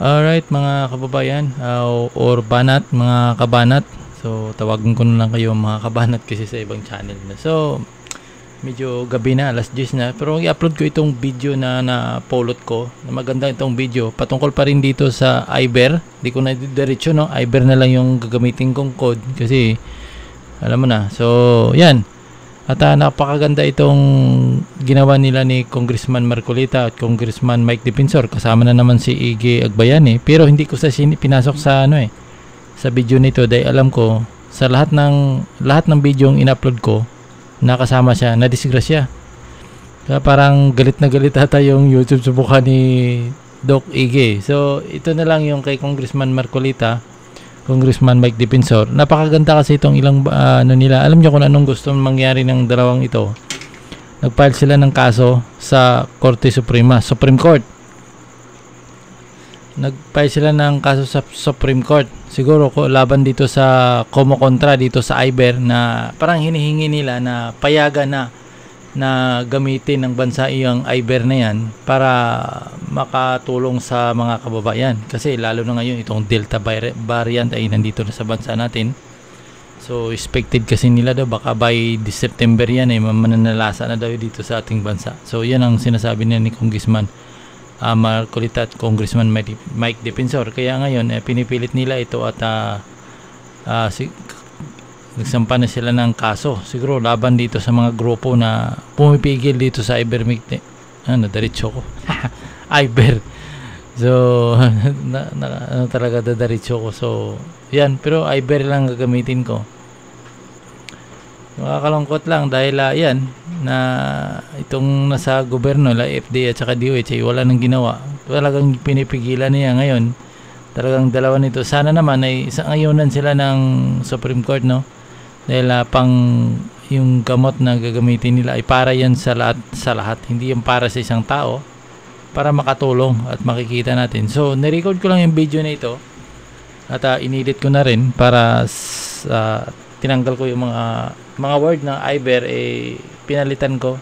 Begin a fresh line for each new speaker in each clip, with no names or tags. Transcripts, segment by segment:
Alright mga kababayan, or banat, mga kabanat. So tawagin ko na lang kayo mga kabanat kasi sa ibang channel na. So medyo gabi na, alas 10 na. Pero i-upload ko itong video na na-polot ko. Na maganda itong video. Patungkol pa rin dito sa Iber. Di ko na diretso, no? Iber na lang yung gagamitin kong code kasi alam mo na. So yan. At napakaganda itong ginawa nila ni Congressman Marcolita at Congressman Mike Defensor. Kasama na naman si Iggy Agbayani. Pero hindi ko sa pinasok sa sa video nito dahil alam ko sa lahat ng video yung in-upload ko nakasama siya, na disgrasya. Kaya parang galit na galit ata yung YouTube sa mukha ni Doc Iggy. So ito na lang yung kay Congressman Marcolita, Congressman Mike Defensor. Napakaganda kasi itong ilang nila. Alam niyo kung anong gusto mangyari ng dalawang ito. Nag-file sila ng kaso sa Korte Suprema, Supreme Court. Nag-file sila ng kaso sa Supreme Court. Siguro ko laban dito sa Como Contra dito sa Iber na parang hinihingi nila na payagan na gamitin ng bansa yung Iber na yan para makatulong sa mga kababayan. Kasi lalo na ngayon itong Delta variant ay nandito na sa bansa natin. So expected kasi nila daw baka by September yan ay mananalasa na daw dito sa ating bansa. So yan ang sinasabi niya ni Congressman Marcolita at Congressman Mike Defensor. Kaya ngayon pinipilit nila ito at nagsampa na sila ng kaso. Siguro laban dito sa mga grupo na pumipigil dito sa Ivermectin. Diretso ko. Iber. So, talaga diretso ko. So, yan. Pero Iber lang gagamitin ko. Makakalungkot lang dahil yan na itong nasa gobyerno, FDA at saka DOH ay wala nang ginawa. Talagang pinipigilan niya ngayon. Talagang dalawa nito. Sana naman ay isang ayunan sila ng Supreme Court, no? Dahil pang yung gamot na gagamitin nila ay para yan sa lahat, hindi yung para sa isang tao, para makatulong at makikita natin. So nirecord ko lang yung video na ito at inedit ko na rin para tinanggal ko yung mga word ng Iber pinalitan ko,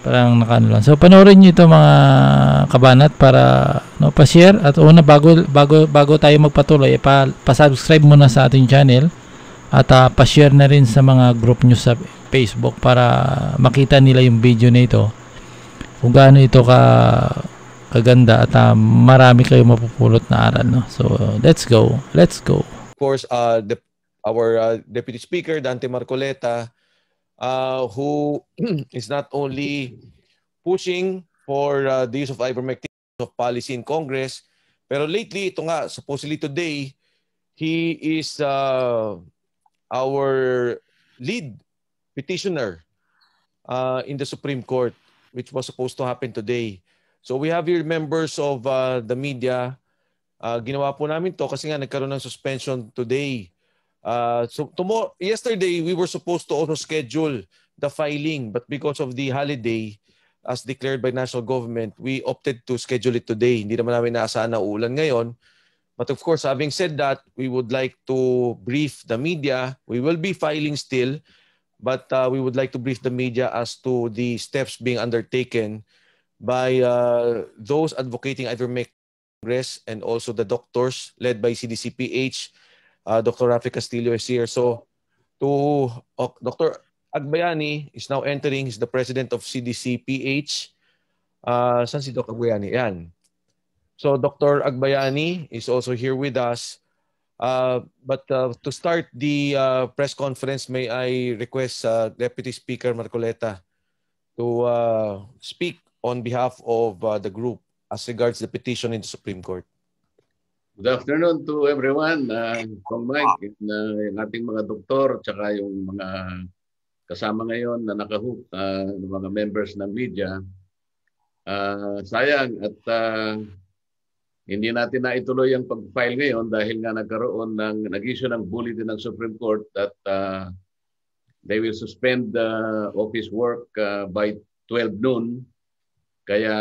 parang nakano lang. So panoorin niyo ito mga kabanat para pa-share at bago tayo magpatuloy pa-subscribe muna sa ating channel. At pa-share na rin sa mga group nyo sa Facebook para makita nila yung video na ito. Kung gaano ito kaganda at marami kayong mapupulot na aral. No? So, let's go. Let's go.
Of course, our Deputy Speaker, Dante Marcoleta, who is not only pushing for the use of ivermectin of policy in Congress, pero lately, ito nga, supposedly today, he is our lead petitioner in the Supreme Court, which was supposed to happen today. So we have here members of the media. Ginawa po namin to kasi nga nagkaroon ng suspension today. Yesterday, we were supposed to also schedule the filing, but because of the holiday, as declared by national government, we opted to schedule it today. Hindi naman namin naasahan na ulan ngayon. But of course, having said that, we would like to brief the media. We will be filing still, but we would like to brief the media as to the steps being undertaken by those advocating ivermectin Congress and also the doctors led by CDCPH. Dr. Rafi Castillo is here. So, Dr. Agbayani is now entering. He's the president of CDCPH. Saan si Dr. Agbayani? Yan. So Dr. Agbayani is also here with us. But to start the press conference, may I request Deputy Speaker Marcoleta to speak on behalf of the group as regards the petition in the Supreme Court.
Good afternoon to everyone. From Mike, yung ating mga doktor, tsaka yung mga kasama ngayon na nakahook, ng mga members ng media. Sayang at hindi natin na ituloy ang pag-file ngayon dahil nga nag-issue ng bulletin ng Supreme Court that they will suspend office work by 12 noon. Kaya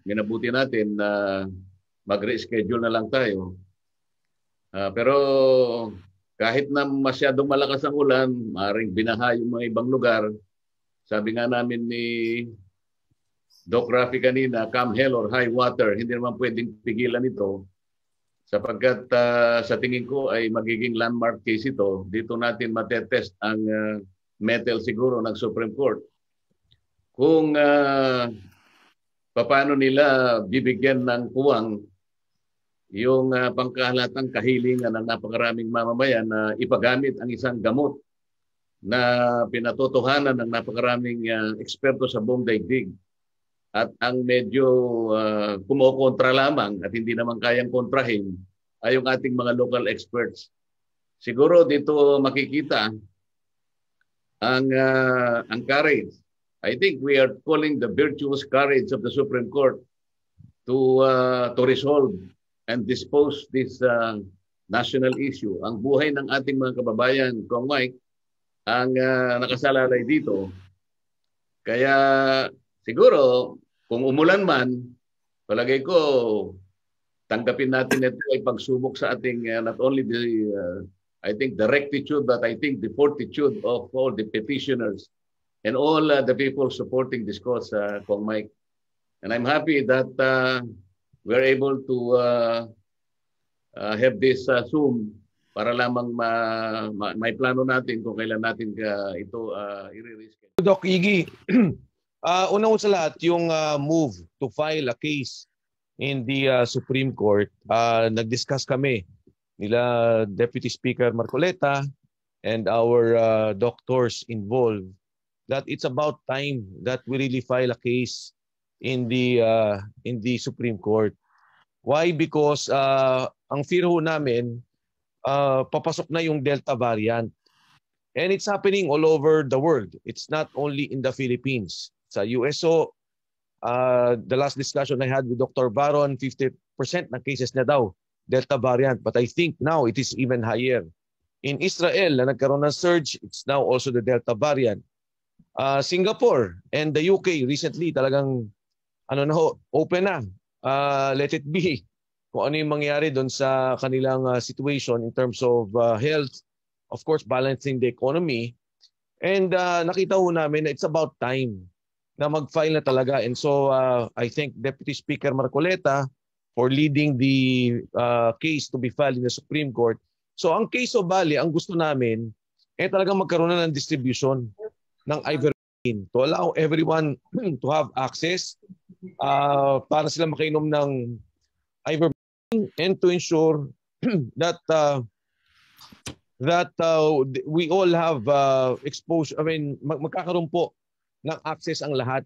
minabuti natin na mag-reschedule na lang tayo. Pero kahit na masyadong malakas ang ulan, maaaring binaha yung mga ibang lugar. Sabi nga namin ni Doc Rafi kanina, come hell or high water, hindi naman pwedeng pigilan ito. sapagkat sa tingin ko ay magiging landmark case ito. Dito natin matetest ang mettle siguro ng Supreme Court. Kung paano nila bibigyan ng puwang yung pangkahalatang kahilingan ng napakaraming mamamayan na ipagamit ang isang gamot na pinatotohanan ng napakaraming eksperto sa buong daigdig. At ang medyo kumokontra lamang at hindi naman kayang kontrahin ay yung ating mga local experts. Siguro dito makikita ang courage. I think we are calling the virtuous courage of the Supreme Court to resolve and dispose this national issue. Ang buhay ng ating mga kababayan, Kong Mike, ang nakasalalay dito. Kaya siguro, kung umulan man, palagay ko, tanggapin natin ito ay pagsubok sa ating not only I think the rectitude, but I think the fortitude of all the petitioners and all the people supporting this cause, Kong Mike. And I'm happy that we're able to have this Zoom para lamang may plano natin kung kailan natin ito i-release.
Doc Iggy, una sa lahat, yung move to file a case in the Supreme Court, nag-discuss kami nila Deputy Speaker Marcoleta and our doctors involved that it's about time that we really file a case in the Supreme Court. Why? Because ang fear ho namin, papasok na yung Delta variant. And it's happening all over the world. It's not only in the Philippines. Sa USO, the last discussion I had with Dr. Baron, 50% ng cases na daw, Delta variant. But I think now it is even higher. In Israel, na nagkaroon ng surge, it's now also the Delta variant. Singapore and the UK recently talagang open na. Let it be. Kung ano yung mangyari doon sa kanilang situation in terms of health, of course, balancing the economy. And nakita ho namin na it's about time na mag-file na talaga. And so I thank Deputy Speaker Marcoleta for leading the case to be filed in the Supreme Court. So ang case of Bali, ang gusto namin, talagang magkaroon na ng distribution ng ivermectin to allow everyone to have access para sila makainom ng ivermectin and to ensure that we all have exposure. I mean, magkakaroon po ng access ang lahat.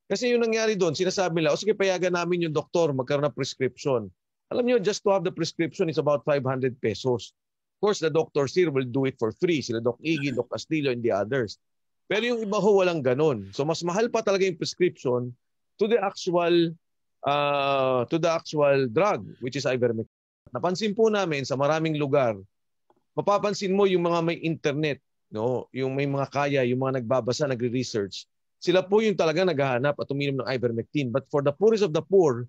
Kasi yung nangyari doon, sinasabi nila, sige, payagan namin yung doktor magkaroon ng prescription. Alam niyo, just to have the prescription is about 500 pesos. Of course, the doctors here will do it for free. Sila Doc Iggy, Doc Castillo, and the others. Pero yung iba ho, walang ganun. So mas mahal pa talaga yung prescription to the actual drug, which is ivermectin. Napansin po namin sa maraming lugar, mapapansin mo yung mga may internet, no, yung may mga kaya, yung mga nagbabasa, nagre-research, sila po yung talaga naghahanap at uminom ng ivermectin. But for the poorest of the poor,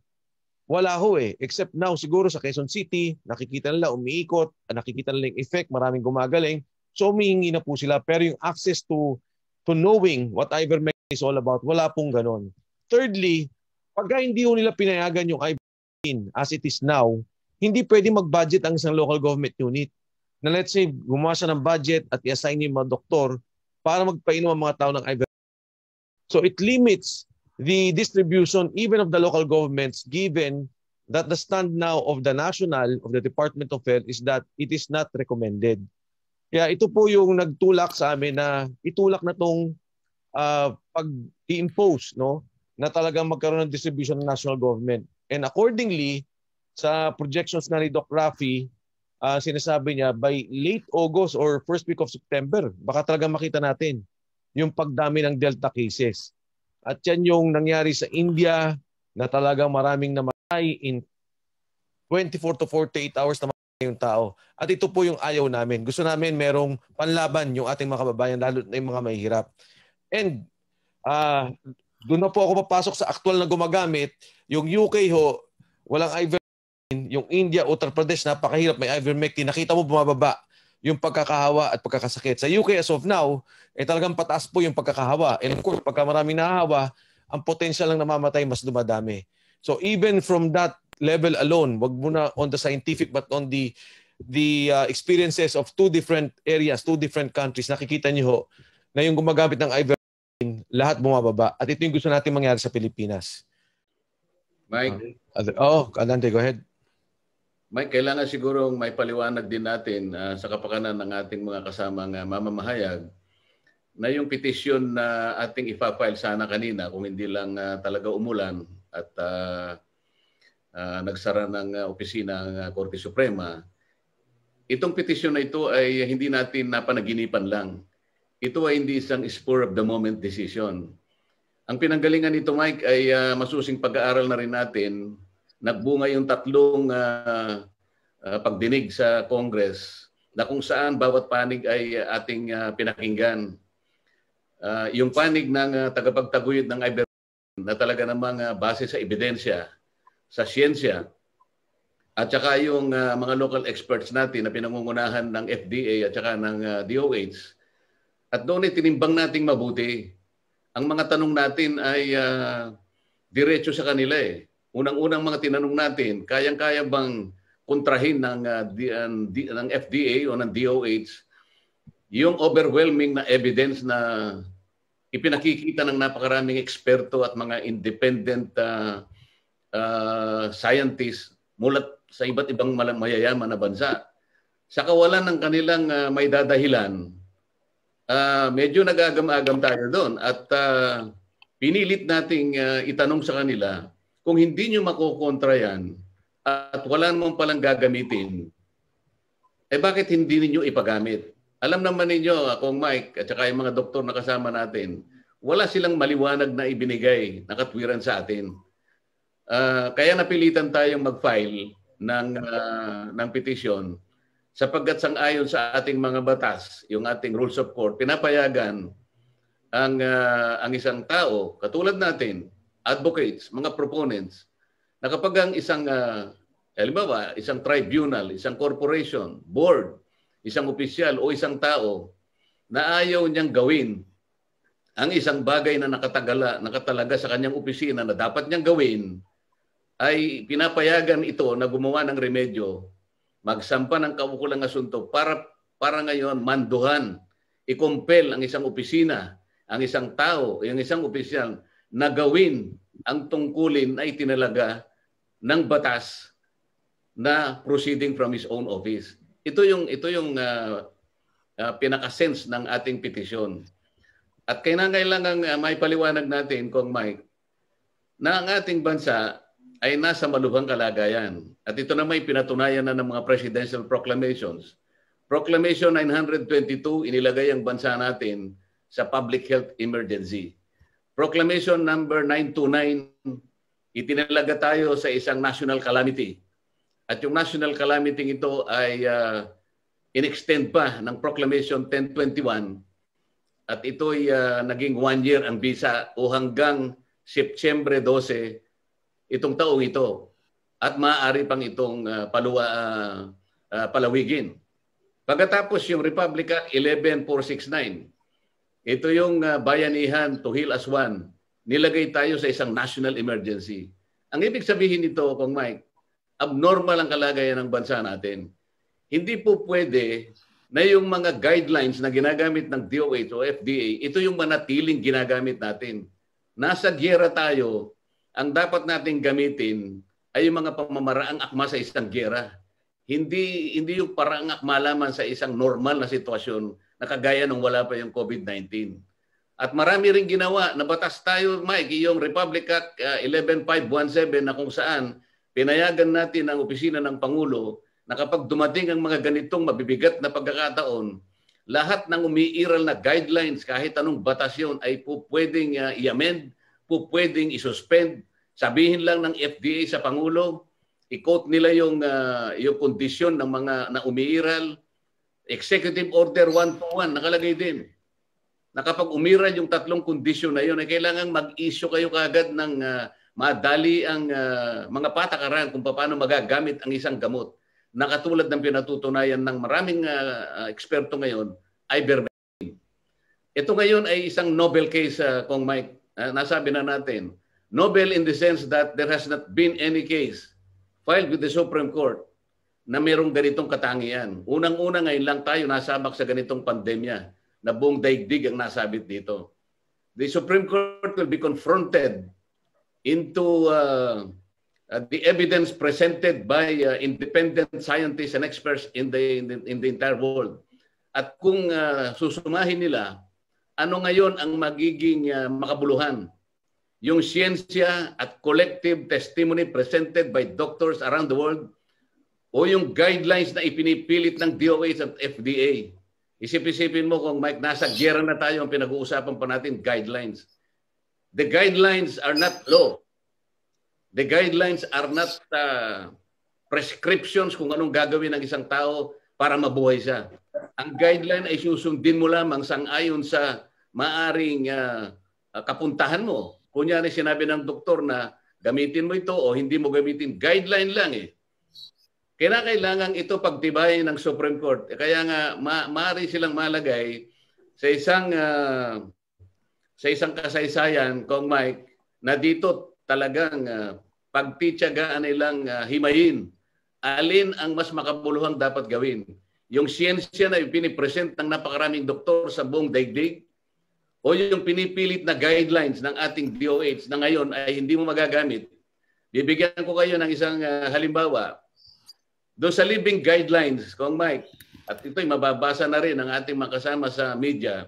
wala ho eh. Except now, siguro sa Quezon City, nakikita nila umiikot, nakikita nila yung effect, maraming gumagaling. So umihingi na po sila. Pero yung access to knowing what ivermectin is all about, wala pong ganon. Thirdly, pagka hindi ho nila pinayagan yung ivermectin as it is now, hindi pwede mag-budget ang isang local government unit. Na let's say, gumawa siya ng budget at i-assign yung mga doktor para magpainom ang mga tao ng ivermectin. So it limits the distribution even of the local governments, given that the stand now of the national, of the Department of Health, is that it is not recommended. Kaya ito po yung nagtulak sa amin na itulak na itong pag-i-impose, no, na talagang magkaroon ng distribution ng national government. And accordingly, sa projections na ni Doc Rafi, sinasabi niya by late August or first week of September, baka talagang makita natin yung pagdami ng Delta cases. At yan yung nangyari sa India na talagang maraming namatay in 24 to 48 hours na yung tao. At ito po yung ayaw namin. Gusto namin merong panlaban yung ating mga kababayan, lalo na yung mga mahihirap. And doon na po ako papasok sa aktual na gumagamit. Yung UK ho, walang ivermectin. Yung India, Uttar Pradesh, napakahirap, may ivermectin. Nakita mo bumababa yung pagkakahawa at pagkakasakit. Sa UK as of now, talagang pataas po yung pagkakahawa. And of course, pagka maraming nahahawa, ang potential lang namamatay mas dumadami. So even from that level alone, wag muna on the scientific but on the experiences of two different areas, two different countries, nakikita niyo ho na yung gumagamit ng ivermectin, lahat bumababa. At ito yung gusto natin mangyari sa Pilipinas.
Mike?
Alante, go ahead.
Mike, kailangan sigurong may paliwanag din natin sa kapakanan ng ating mga kasamang mamamahayag na yung petisyon na ating ipa-file sana kanina kung hindi lang talaga umulan at nagsara ng opisina ng Korte Suprema. Itong petisyon na ito ay hindi natin napanaginipan lang. Ito ay hindi isang spur of the moment decision. Ang pinanggalingan nito, Mike, ay masusing pag-aaral na rin natin. Nagbunga yung tatlong pagdinig sa Congress na kung saan bawat panig ay ating pinakinggan. Yung panig ng tagapagtaguyod ng ivermectin na talaga namang base sa ebidensya, sa siyensya, at saka yung mga local experts natin na pinangungunahan ng FDA at saka ng DOH. At doon ay tinimbang nating mabuti. Ang mga tanong natin ay diretso sa kanila eh. Unang-unang mga tinanong natin, kayang-kaya bang kontrahin ng FDA o ng DOH yung overwhelming na evidence na ipinakikita ng napakaraming eksperto at mga independent scientists mula sa iba't ibang mayayaman na bansa. Sa kawalan ng kanilang may dadahilan, medyo nagagam-agam tayo doon at pinilit nating itanong sa kanila kung hindi nyo makukontra yan at wala namang palang gagamitin, bakit hindi ninyo ipagamit? Alam naman ninyo, akong Mike at saka yung mga doktor na kasama natin, wala silang maliwanag na ibinigay na katwiran sa atin. Kaya napilitan tayong mag-file ng petition sapagkat sang-ayon sa ating mga batas, yung ating rules of court, pinapayagan ang isang tao, katulad natin, advocates, mga proponents, na kapag ang isang, halimbawa, isang tribunal, isang corporation, board, isang opisyal o isang tao na ayaw niyang gawin ang isang bagay na nakatalaga sa kanyang opisina na dapat niyang gawin, ay pinapayagan ito na gumawa ng remedyo, magsampa ng kaukulang asunto para ngayon manduhan, ikumpel ang isang opisina, ang isang tao, yung isang opisyal na gawin ang tungkulin na itinalaga ng batas na proceeding from his own office. Ito yung pinaka-sense ng ating petisyon. At kailangan may paliwanag natin, Kong Mike, na ang ating bansa ay nasa malubhang kalagayan. At ito na may pinatunayan na ng mga presidential proclamations. Proclamation 922, inilagay ang bansa natin sa public health emergency. Proclamation number 929, itinalaga tayo sa isang national calamity. At yung national calamity ito ay in-extend pa ng Proclamation 1021 at ito'y naging 1 year ang visa o hanggang Septyembre 12 itong taong ito at maaari pang itong palawigin. Pagkatapos yung Republic Act 11469, ito yung bayanihan to heal as one, nilagay tayo sa isang national emergency. Ang ibig sabihin nito, Kong Mike, abnormal ang kalagayan ng bansa natin. Hindi po pwede na yung mga guidelines na ginagamit ng DOH o FDA, ito yung manatiling ginagamit natin. Nasa giyera tayo, ang dapat nating gamitin ay yung mga pamamaraang akma sa isang giyera. Hindi yung paraang akma lamang sa isang normal na sitwasyon na kagaya nung wala pa yung COVID-19. At marami rin ginawa na batas tayo, Mike, yung Republic Act 11517 na kung saan pinayagan natin ang opisina ng Pangulo na kapag dumating ang mga ganitong mabibigat na pagkakataon, lahat ng umiiral na guidelines, kahit anong batas yun, ay po pwedeng i-amend, po pwedeng isuspend. Sabihin lang ng FDA sa Pangulo, i-quote nila yung kondisyon ng mga na umiiral. Executive Order 121, nakalagay din. Na kapag umiral yung tatlong kondisyon na yun, ay kailangan mag-issue kayo kagad ng madali ang mga patakaran kung paano magagamit ang isang gamot na katulad ng pinatutunayan ng maraming eksperto ngayon, ivermectin. Ito ngayon ay isang Nobel case, Kong Mike. Nasabi na natin. Nobel in the sense that there has not been any case filed with the Supreme Court na mayroong ganitong katangian. Unang-una ngayon lang tayo nasabak sa ganitong pandemya na buong daigdig ang nasabit dito. The Supreme Court will be confronted into the evidence presented by independent scientists and experts in the entire world. At kung susumahin nila, ano ngayon ang magiging makabuluhan? Yung siyensya at collective testimony presented by doctors around the world o yung guidelines na ipinipilit ng DOH at FDA. Isip-isipin mo kung Mike, nasa giyera na tayo ang pinag-uusapan pa natin, guidelines. The guidelines are not law. The guidelines are not prescriptions kung anong gagawin ng isang tao para mabuhay siya. Ang guideline ay susundin mo lamang sang-ayon sa maaring kapuntahan mo. Kunyari sinabi ng doktor na gamitin mo ito o hindi mo gamitin. Guideline lang eh. Kailangan ito pagtibayin ng Supreme Court. Kaya nga maaari silang malagay sa isang kasaysayan, Kong Mike, na dito talagang pagtityagaan nilang himayin alin ang mas makabuluhang dapat gawin. Yung siyensya na pinipresent ng napakaraming doktor sa buong daigdig o yung pinipilit na guidelines ng ating DOH na ngayon ay hindi mo magagamit. Bibigyan ko kayo ng isang halimbawa. Doon sa living guidelines, Kong Mike, at ito'y mababasa na rin ng ating mga kasama sa media,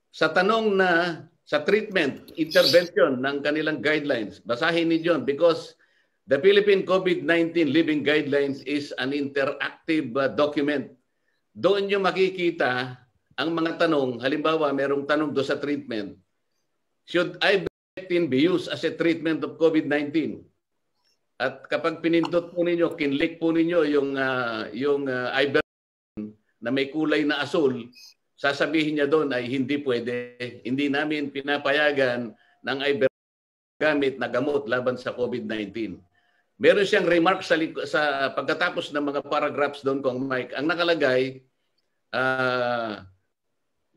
sa tanong na sa treatment, intervention ng kanilang guidelines, basahin ninyo because the Philippine COVID-19 Living Guidelines is an interactive document. Doon nyo makikita ang mga tanong. Halimbawa, merong tanong doon sa treatment. Should ivermectin be used as a treatment of COVID-19? At kapag pinindot po ninyo, kinlik po ninyo yung ivermectin na may kulay na asul, sasabihin niya doon ay hindi pwede. Hindi namin pinapayagan ng ivermectin gamit na gamot laban sa COVID-19. Meron siyang remarks sa pagkatapos ng mga paragraphs doon, Kong Mike. Ang nakalagay,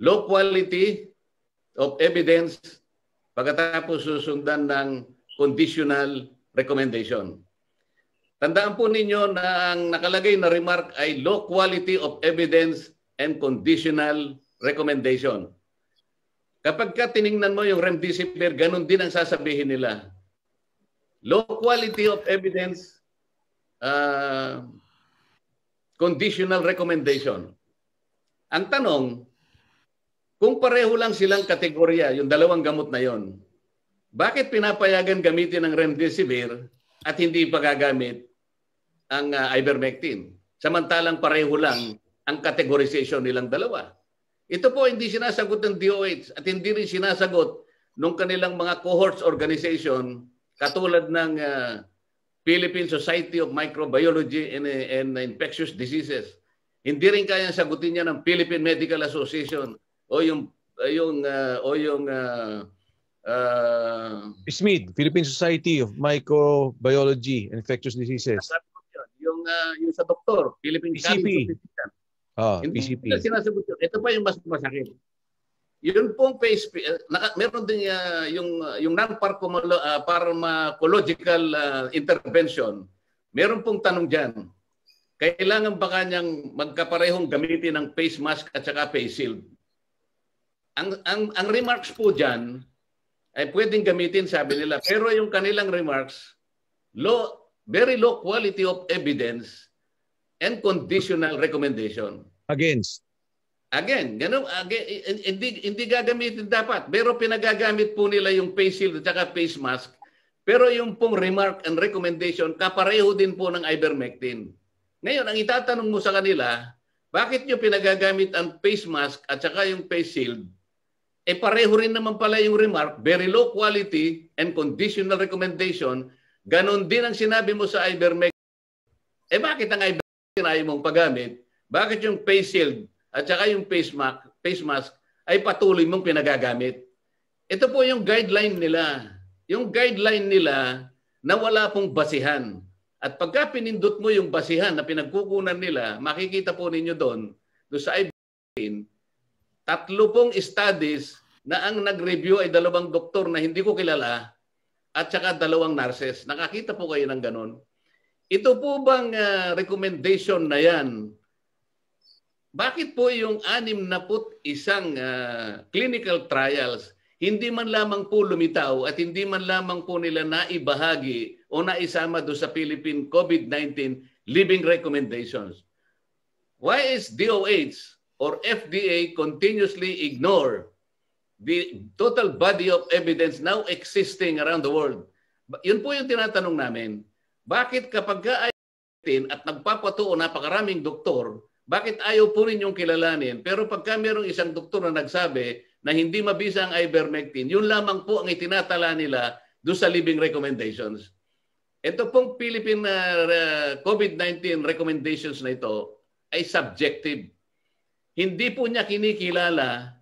low quality of evidence pagkatapos susundan ng conditional recommendation. Tandaan po ninyo na ang nakalagay na remark ay low quality of evidence and conditional recommendation. Kapag ka tiningnan mo yung remdesivir, ganun din ang sasabihin nila. Low quality of evidence, conditional recommendation. Ang tanong, kung pareho lang silang kategorya, yung dalawang gamot na yon, bakit pinapayagan gamitin ng remdesivir at hindi pagagamit ang ivermectin? Samantalang pareho lang ang categorization nilang dalawa. Ito po hindi sinasagot ng DOH at hindi rin sinasagot ng kanilang mga cohorts organization katulad ng Philippine Society of Microbiology and Infectious Diseases. Hindi rin kayang sagutin niya ng Philippine Medical Association o yung
PSMID, Philippine Society of Microbiology and Infectious Diseases.
Yung sa doktor, Philippine
PCP.
Hindi
PCP.
na sinasagot yun. Ito pa yung mas masakit. Yun pong meron din yung non-pharmacological intervention. Meron pong tanong dyan. Kailangan ba kanyang magkaparehong gamitin ng face mask at saka face shield? Ang remarks po dyan, ay pwedeng gamitin, sabi nila. Pero yung kanilang remarks, very low quality of evidence and conditional recommendation. Again, ganun, hindi gagamitin dapat. Pero pinagagamit po nila yung face shield at saka face mask. Pero yung pong remark and recommendation, kapareho din po ng ivermectin. Ngayon, ang itatanong mo sa kanila, bakit nyo pinagagamit ang face mask at saka yung face shield? Pareho rin naman pala yung remark, very low quality and conditional recommendation, ganon din ang sinabi mo sa ivermectin. Bakit ang ivermectin ayaw mong paggamit? Bakit yung face shield at saka yung face mask ay patuloy mong pinagagamit? Ito po yung guideline nila. Yung guideline nila na wala pong basihan. At pagka pinindot mo yung basihan na pinagkukunan nila, makikita po ninyo doon sa ivermectin, 3 pong studies na ang nag-review ay 2 doktor na hindi ko kilala at saka 2 nurses. Nakakita po kayo ng ganun. Ito po bang recommendation na yan, bakit po yung 61 clinical trials hindi man lamang po lumitaw at hindi man lamang po nila naibahagi o naisama doon sa Philippine COVID-19 living recommendations? Why is DOH or FDA continuously ignore the total body of evidence now existing around the world? Yun po yung tinatanong namin. Bakit kapag at nagpapatuo napakaraming doktor, bakit ayaw po ninyong kilalanin? Pero pagka mayroong isang doktor na nagsabi na hindi mabisa ang ivermectin, yun lamang po ang itinatala nila doon sa living recommendations. Ito pong Philippine COVID-19 recommendations na ito ay subjective. Hindi po niya kinikilala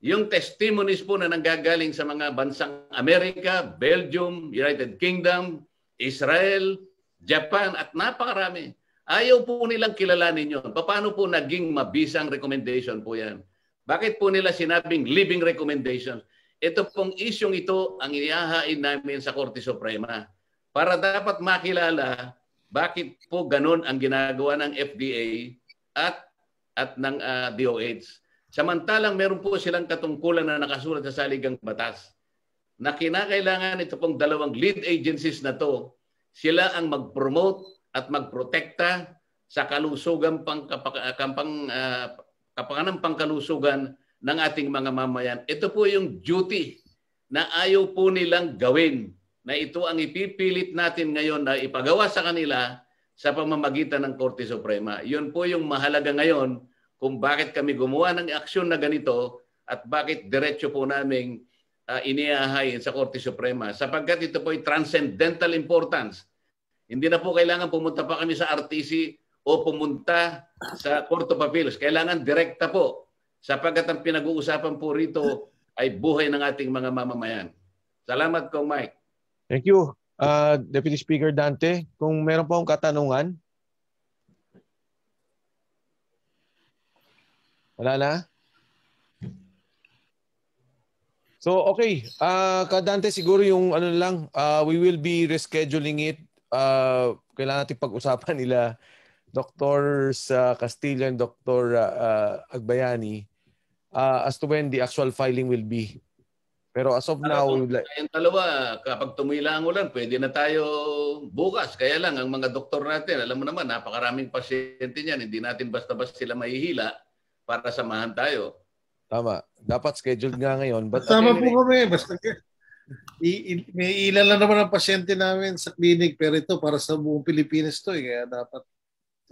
yung testimonies po na nanggagaling sa mga bansang Amerika, Belgium, United Kingdom, Israel, Japan at napakarami. Ayaw po nilang kilalanin yun. Paano po naging mabisang recommendation po yan? Bakit po nila sinabing living recommendations? Ito pong isyong ito ang inihahain namin sa Korte Suprema para dapat makilala bakit po ganun ang ginagawa ng FDA at ng DOH. Samantalang meron po silang katungkulan na nakasulat sa saligang batas na kinakailangan ito pong 2 lead agencies na to, sila ang mag-promote at magprotekta sa kalusugan kapakanang pangkalusugan ng ating mga mamayan. Ito po yung duty na ayaw po nilang gawin, na ito ang ipipilit natin ngayon na ipagawa sa kanila sa pamamagitan ng Korte Suprema. Yun po yung mahalaga ngayon kung bakit kami gumawa ng aksyon na ganito at bakit diretso po naming inihahain sa Korte Suprema. Sapagkat ito po ay transcendental importance. Hindi na po kailangan pumunta pa kami sa RTC o pumunta sa Court of Appeals. Kailangan direkta po sapagkat ang pinag-uusapan po rito ay buhay ng ating mga mamamayan. Salamat, Kong Mike.
Thank you, Deputy Speaker Dante. Kung meron po akong katanungan. Wala na? So, okay. Dante, siguro yung ano lang, we will be rescheduling it. Kailangan natin pag-usapan nila Dr. Castillo and Dr. Agbayani as to when the actual filing will be. Pero as of now,
yung dalawa, kapag tumila ang ulan, pwede na tayo bukas. Kaya lang, ang mga doktor natin, alam mo naman, napakaraming pasyente niyan. Hindi natin basta-basta sila mahihila para samahan tayo.
Tama. Dapat scheduled nga ngayon. But
tama po kami. Basta may ilan lang naman ang pasyente namin sa clinic, pero ito para sa buong Pilipinas to. Kaya dapat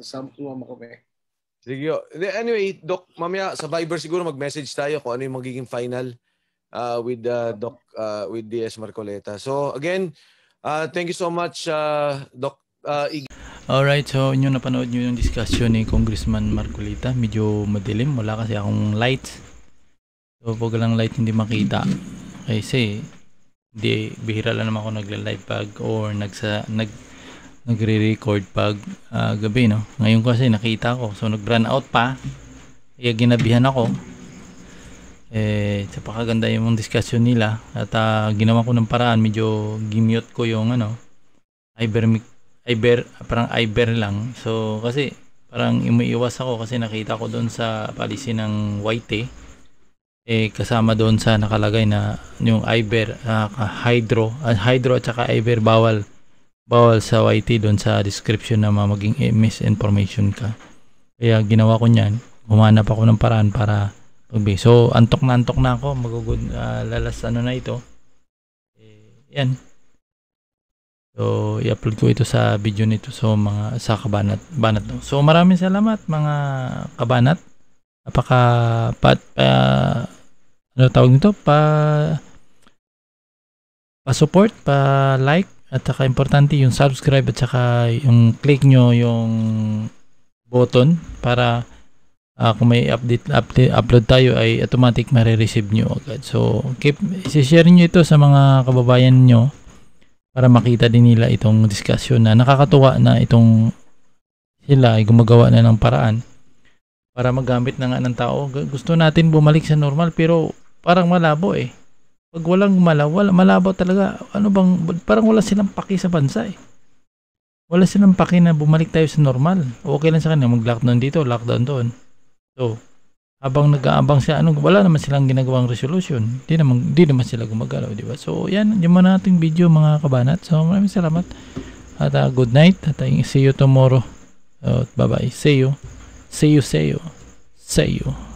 sumama kami.
Sige. Anyway, Doc, mamaya sa Viber siguro mag-message tayo kung ano yung magiging final with Doc with DS Marcoleta. So again, thank you so much, Doc Iggy.
Alright, so inyo napanood nyo yung discussion ni Congressman Marcoleta. Medyo madilim, wala kasi akong lights. So pag lang light hindi makita. Kasi bihira lang naman ako nagla-live pag or nagre-record pag gabi, no. Ngayon kasi nakita ko, so nag-run out pa. Kaya ginabihan ako. Sa pakaganda yung discussion nila at ginawa ko ng paraan, medyo gimute ko yung parang Iber lang. So kasi parang umiiwas ako kasi nakita ko doon sa policy ng YT kasama doon sa nakalagay na yung Iber hydro at saka Iber bawal sa YT doon sa description na maging misinformation ka. Kaya ginawa ko niyan, humanap ako ng paraan para so antok na ako, magugod lalas na ito. Yan. So i-upload ko ito sa video nito sa kabanat no. So maraming salamat mga kabanat. Ano tawag nito? Pa-support, pa-like at saka importante yung subscribe at saka yung click nyo yung button para kung may upload tayo ay automatic marireceive nyo agad. So i-share nyo ito sa mga kababayan nyo para makita din nila itong discussion na nakakatuwa na itong sila ay gumagawa na ng paraan para magamit na nga ng tao. Gusto natin bumalik sa normal pero parang malabo Pag walang malabo talaga, ano bang, parang wala silang paki sa bansa eh. Wala silang paki na bumalik tayo sa normal. Okay lang sa kanila, mag-lockdown dito, lockdown doon. So, habang nag-aabang siya, wala naman silang ginagawang resolution. Di naman sila gumagalaw, di ba? So, yan, yung mga nating video mga kabanat. So, maraming salamat. At good night. At see you tomorrow. Bye-bye. See you. See you.